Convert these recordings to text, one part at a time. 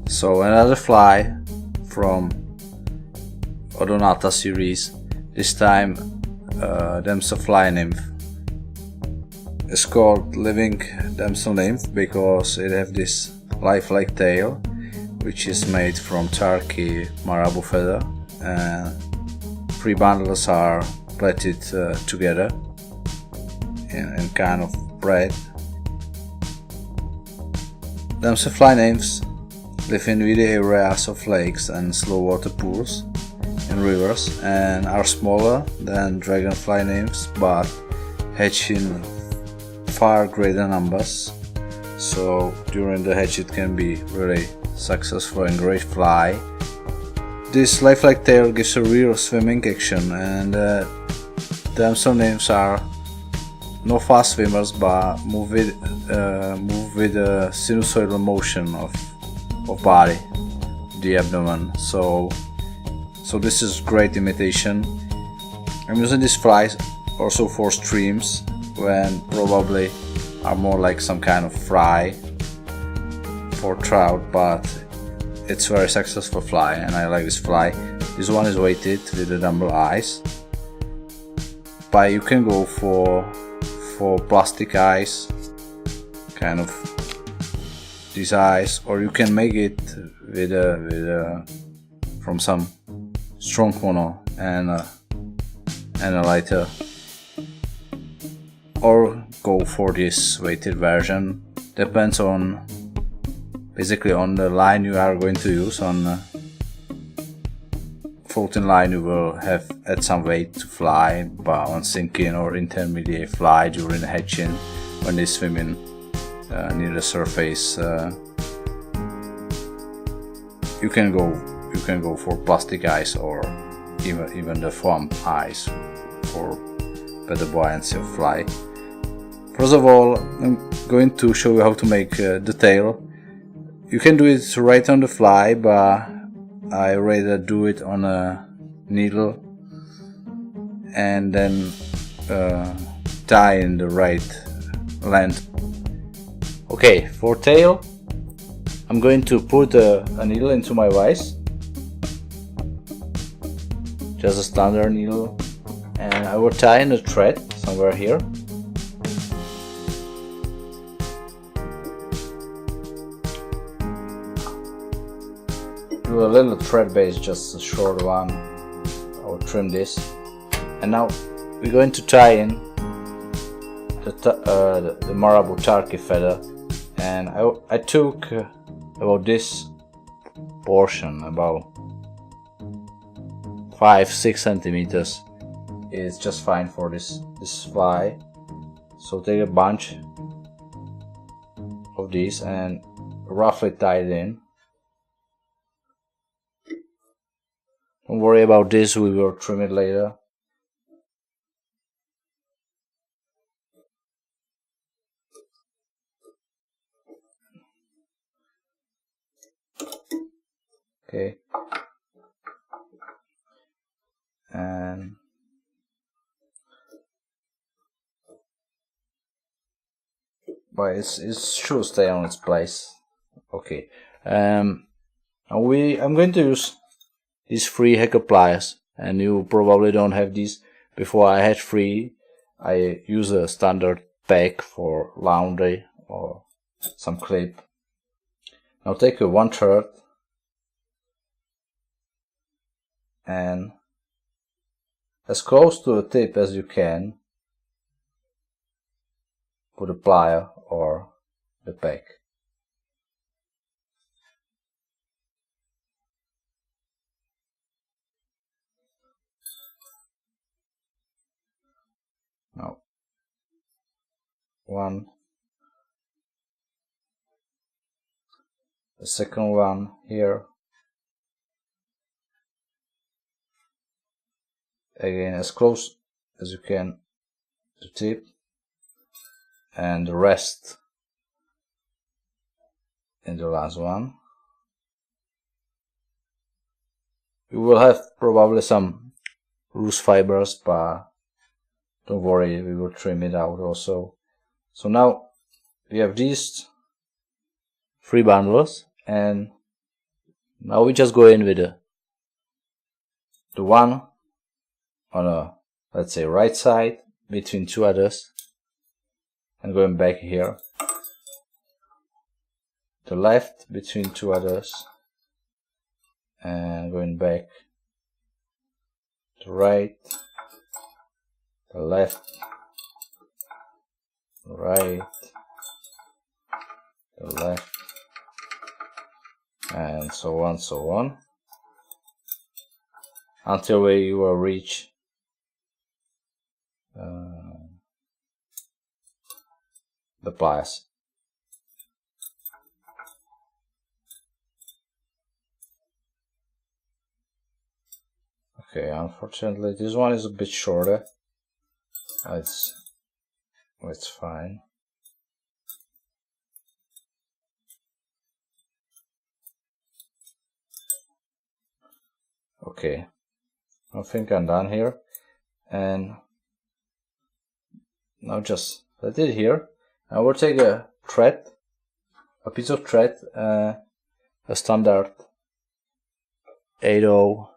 So another fly from Odonata series, this time Damselfly nymph. It's called living damsel nymph because it has this lifelike tail, which is made from turkey Marabou feather, and 3 bundles are plaited together in kind of braid. Damselfly nymphs live in woody areas of lakes and slow water pools in rivers and are smaller than dragonfly nymphs but hatch in far greater numbers. So during the hatch it can be really successful and great fly. This lifelike tail gives a real swimming action, and damsel nymphs are no fast swimmers but move with a sinusoidal motion of body, the abdomen. So this is great imitation. I'm using these flies also for streams when probably are more like some kind of fry for trout, but it's very successful fly and I like this fly. This one is weighted with the Dumbell eyes, but you can go for plastic eyes, kind of these eyes, or you can make it with from some strong mono and a lighter, or go for this weighted version. Depends on basically on the line you are going to use. On floating line you will have add some weight to fly, but on sinking or intermediate fly during hatching when they swim in near the surface, you can go for plastic eyes or even the foam eyes for better buoyancy of fly. First of all, I'm going to show you how to make the tail. You can do it right on the fly, but I rather do it on a needle and then tie in the right length. Okay, for tail, I'm going to put a needle into my vise, just a standard needle, and I will tie in a thread somewhere here. Do a little thread base, just a short one. I will trim this, and now we're going to tie in the Marabou turkey feather, and I took about this portion, about 5-6 centimeters. It's just fine for this fly. So take a bunch of these and roughly tie it in. Don't worry about this, we will trim it later. Okay, and but it should stay on its place. Okay, I'm going to use these 3 hacker pliers, and you probably don't have these. Before I had 3, I use a standard pack for laundry or some clip. Now take a 1/3 and as close to the tip as you can put a plier or the pack. Now one, the second one here, again as close as you can to the tip, and the rest in the last one. You will have probably some loose fibers, but don't worry, we will trim it out also. So now we have these 3 bundles, and Now we just go in with the one on a, let's say, right side between two others, and going back here, the left between two others, and going back, the right, the left, the right, the left, and so on, until where you will reach the pliers. Okay, unfortunately this one is a bit shorter. It's fine. Okay, I think I'm done here, and now just let it here. I will take a thread, a piece of thread, a standard 8/0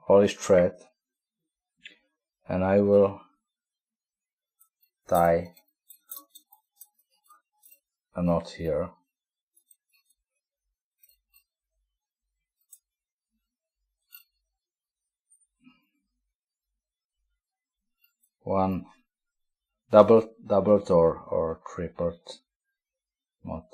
olive thread, and I will tie a knot here. One doubled or tripled knot.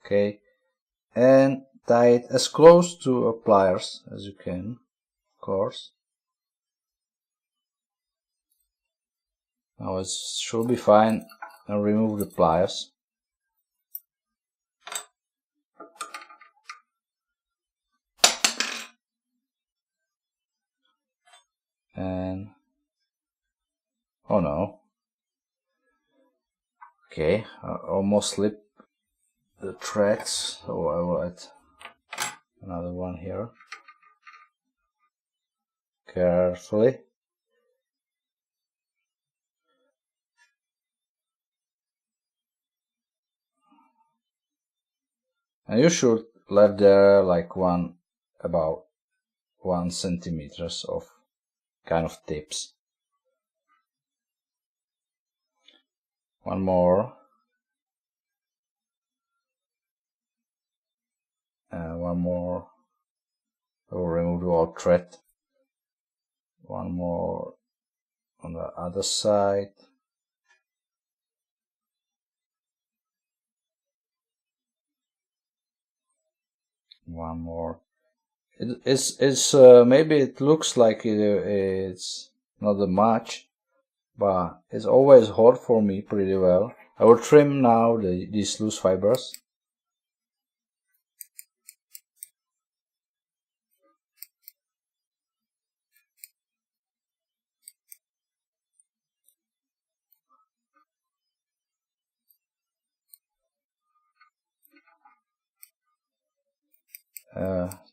Okay, and tie it as close to a pliers as you can, of course. Now it should be fine, and remove the pliers. And oh no, okay, I almost slipped the threads, so I will add another one here carefully. And you should let there like about 1 centimeters of kind of tips. One more, and one more. I will remove the whole thread. One more on the other side. One more. It's maybe it looks like it's not that much, but it's always hold for me pretty well. I will trim now these loose fibers.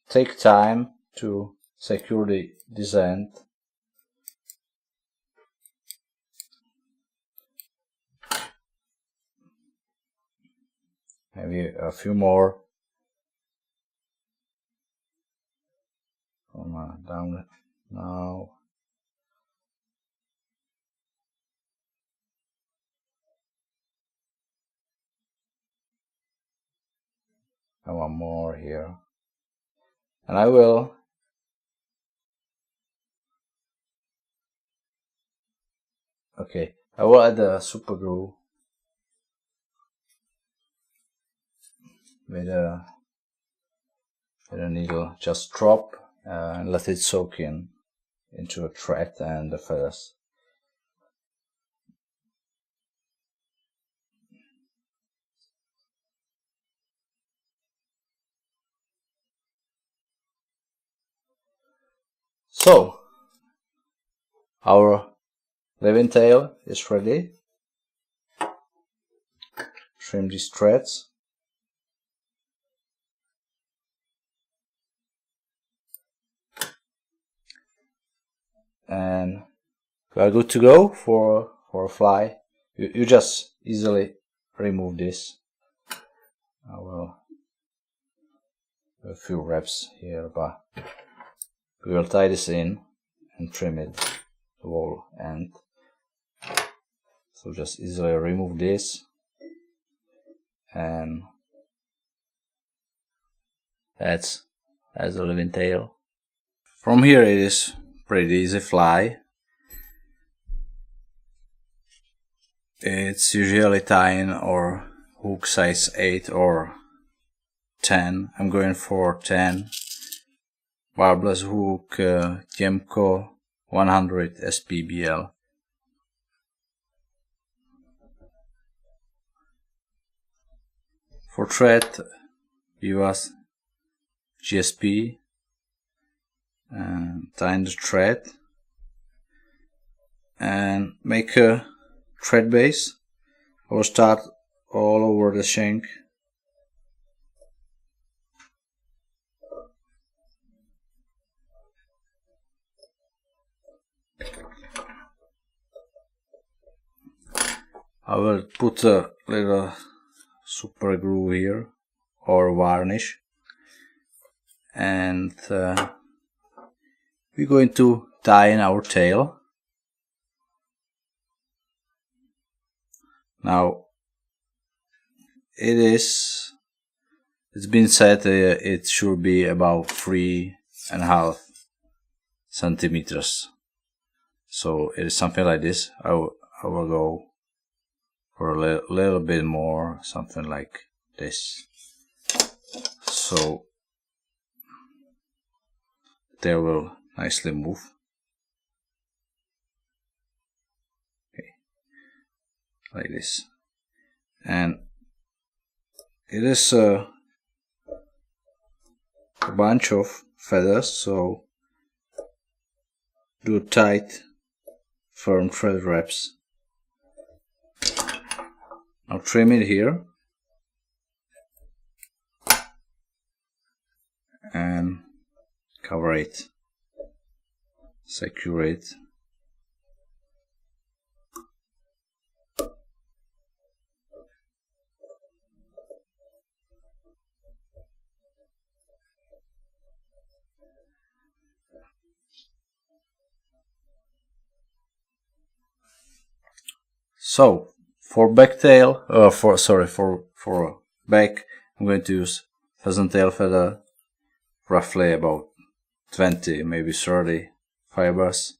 Take time to secure this end. Maybe a few more. Down now. And one more here. And I will add the super glue with a needle. Just drop and let it soak into a thread and the feathers. So our living tail is ready. Trim these threads. and we are good to go for a fly. You just easily remove this. I will do a few reps here, but we will tie this in and trim it, the whole end. So just easily remove this, and that's a living tail. From here it is pretty easy fly. It's usually tying or hook size 8 or 10. I'm going for 10. Barbless hook Tiemco 100 SPBL. For thread, Veevus G.S.P. and tie the thread and make a thread base. I will start all over the shank. I will put a little super glue here or varnish, and we're going to tie in our tail. Now it's been said it should be about 3.5 centimeters, so it is something like this. I will go for a little bit more, something like this, so they will nicely move. Okay. Like this, and it is a bunch of feathers, so do tight firm thread wraps. Now trim it here and cover it, secure it. So for back tail, for back, I'm going to use pheasant tail feather, roughly about 20, maybe 30 fibers.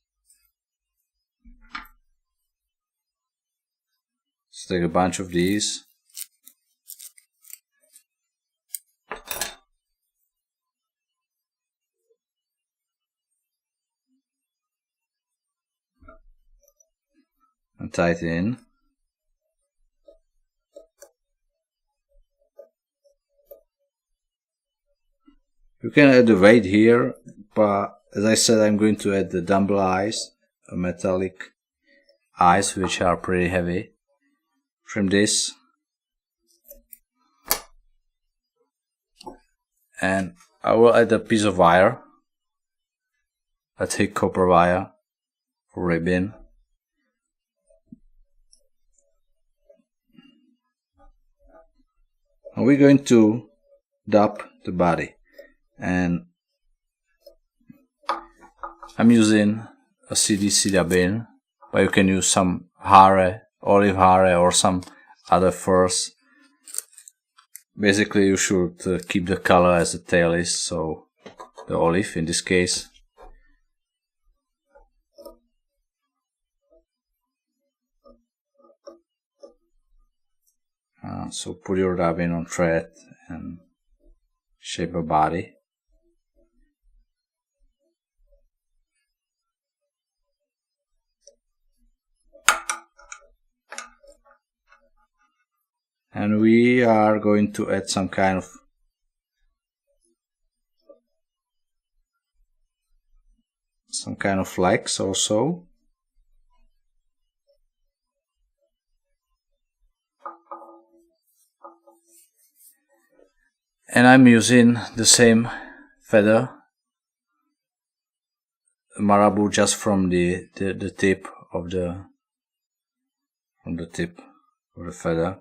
Let's take a bunch of these. And tie it in. You can add the weight here, but as I said, I'm going to add the Dumbell eyes, metallic eyes, which are pretty heavy. Trim this, and I will add a piece of wire, a thick copper wire for ribbon. And we're going to dub the body, and I'm using a CDC dubbing, but you can use some Hare, olive Hare, or some other furs. Basically you should keep the color as the tail is, so the olive in this case. So put your dubbing on thread and shape a body. And we are going to add some kind of legs also. And I'm using the same feather, Marabou just from the tip of the feather.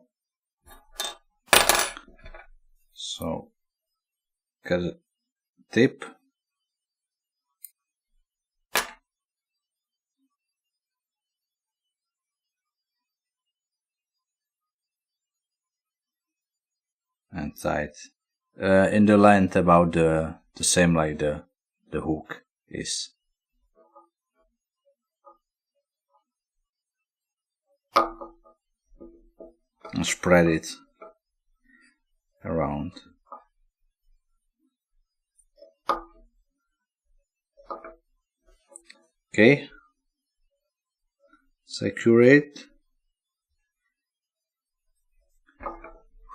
So get a tip. And tie it in the length about the same like the hook is. And spread it around. Okay, secure it.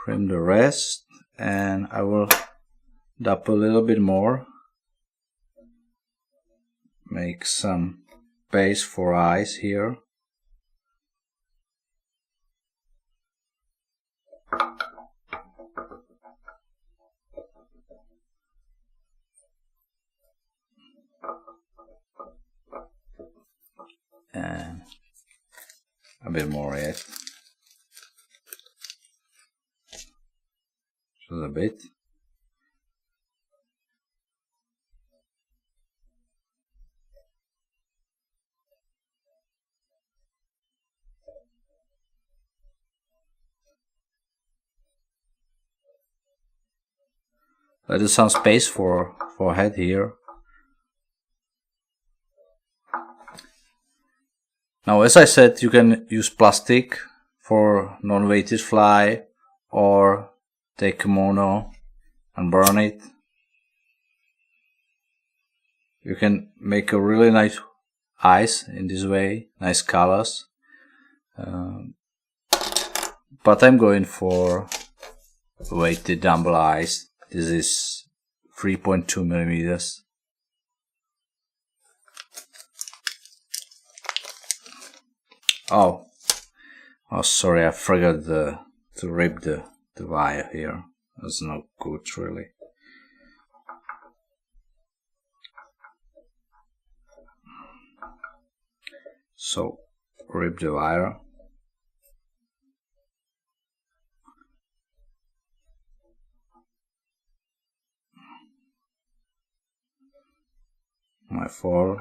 Trim the rest, and I will dab a little bit more. Make some base for eyes here. And a bit more yet. Just a bit. Let us some space for head here. Now, as I said, you can use plastic for non-weighted fly, or take mono and burn it. You can make a really nice eyes in this way, nice colors. But I'm going for weighted Dumbell eyes. This is 3.2 millimeters. Oh, sorry, I forgot to rip the wire here. That's not good, really. So, rip the wire. My fall.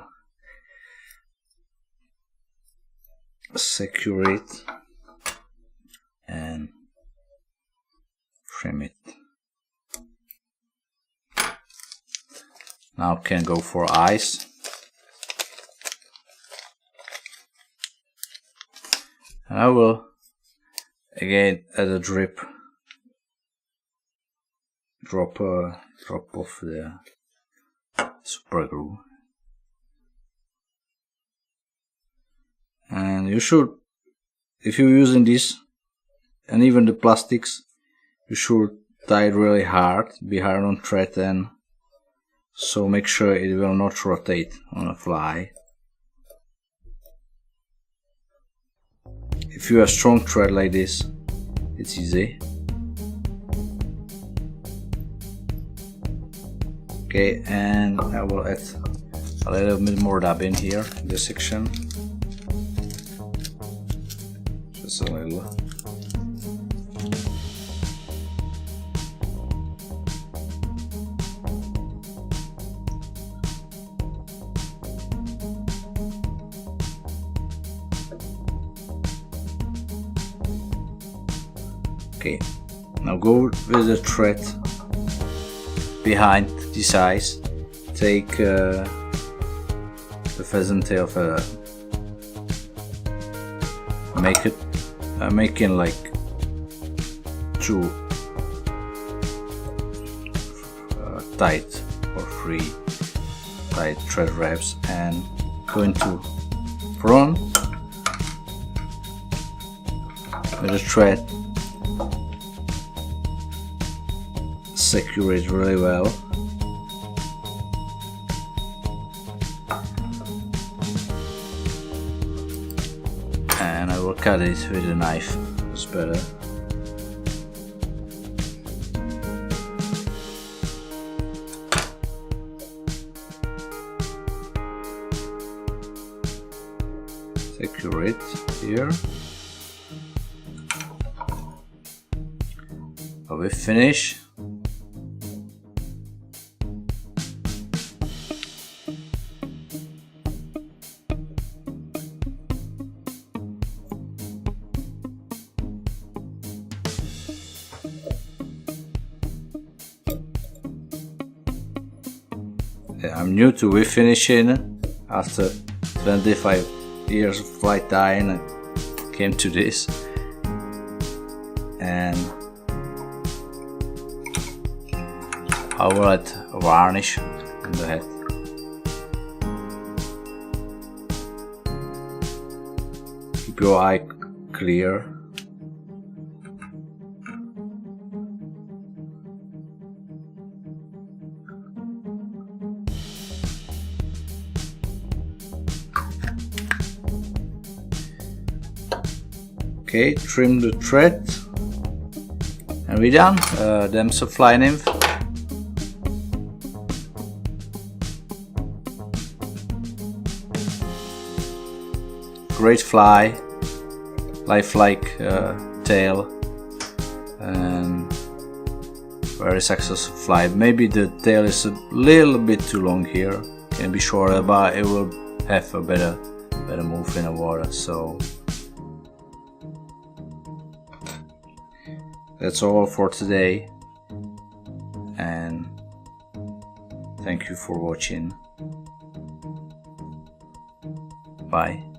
Secure it and trim it. Now can go for eyes. And I will again add a drop of the super glue. And you should, if you're using this and even the plastics, you should tie it really hard, be hard on thread, and so make sure it will not rotate on a fly. If you have strong thread like this, it's easy. Okay, and I will add a little bit more dab in here in this section. Just a little. Okay, now go with the thread behind this eyes. Take the pheasant tail feather. Make it making like 2 tight or 3 tight thread wraps, and go into front with the thread. Secure it really well. And I will cut it with a knife, it's better. accurate here. But we finish. I'm new to wave finishing. After 25 years of flight tying, I came to this, and I will add varnish on the head. Keep your eye clear. Okay, trim the thread, and we're done. Damselfly nymph. Great fly, lifelike tail, and very successful fly. Maybe the tail is a little bit too long here. Can be shorter, but it will have a better move in the water. So. That's all for today, and thank you for watching. Bye.